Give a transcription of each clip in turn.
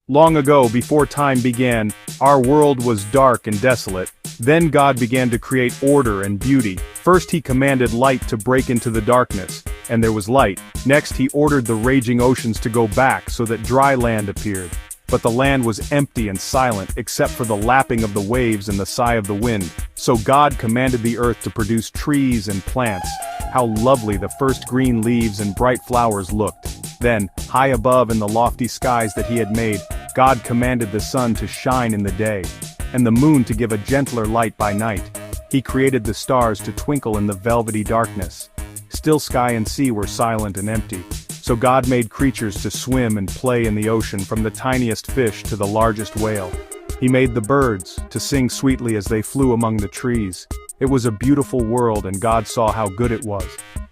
Long ago, before time began, our world was dark and desolate. Then God began to create order and beauty. First he commanded light to break into the darkness, and there was light. Next he ordered the raging oceans to go back so that dry land appeared. But the land was empty and silent except for the lapping of the waves and the sigh of the wind. So God commanded the earth to produce trees and plants. How lovely the first green leaves and bright flowers looked. Then, high above in the lofty skies that he had made, God commanded the sun to shine in the day, and the moon to give a gentler light by night. He created the stars to twinkle in the velvety darkness. Still sky and sea were silent and empty. So God made creatures to swim and play in the ocean, from the tiniest fish to the largest whale. He made the birds to sing sweetly as they flew among the trees. It was a beautiful world, and God saw how good it was.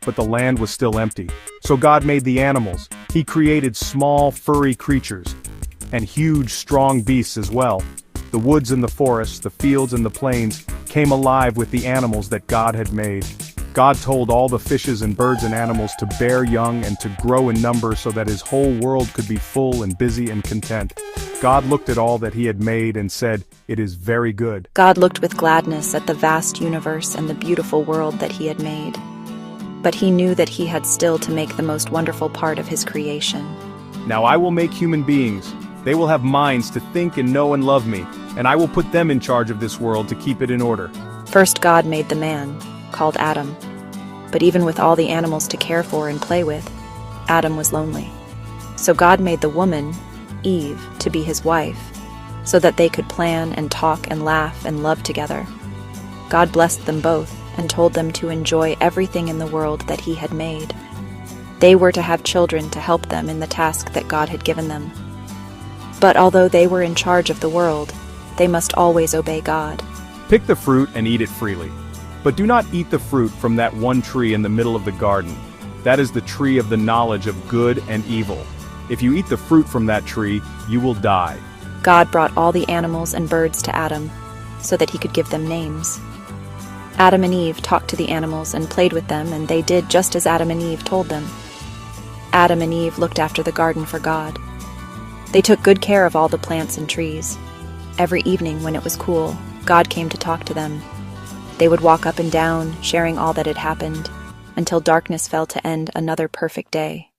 But the land was still empty. So God made the animals. He created small, furry creatures, and huge, strong beasts as well. The woods and the forests, the fields and the plains, came alive with the animals that God had made. God told all the fishes and birds and animals to bear young and to grow in number so that his whole world could be full and busy and content. God looked at all that he had made and said, "It is very good." God looked with gladness at the vast universe and the beautiful world that he had made. But he knew that he had still to make the most wonderful part of his creation. Now I will make human beings. They will have minds to think and know and love me, and I will put them in charge of this world to keep it in order. First God made the man, called Adam. But even with all the animals to care for and play with, Adam was lonely. So God made the woman, Eve, to be his wife, so that they could plan and talk and laugh and love together. God blessed them both and told them to enjoy everything in the world that he had made. They were to have children to help them in the task that God had given them. But although they were in charge of the world, they must always obey God. Pick the fruit and eat it freely. But do not eat the fruit from that one tree in the middle of the garden. That is the tree of the knowledge of good and evil. If you eat the fruit from that tree, you will die. God brought all the animals and birds to Adam, so that he could give them names. Adam and Eve talked to the animals and played with them, and they did just as Adam and Eve told them. Adam and Eve looked after the garden for God. They took good care of all the plants and trees. Every evening when it was cool, God came to talk to them. They would walk up and down, sharing all that had happened, until darkness fell to end another perfect day.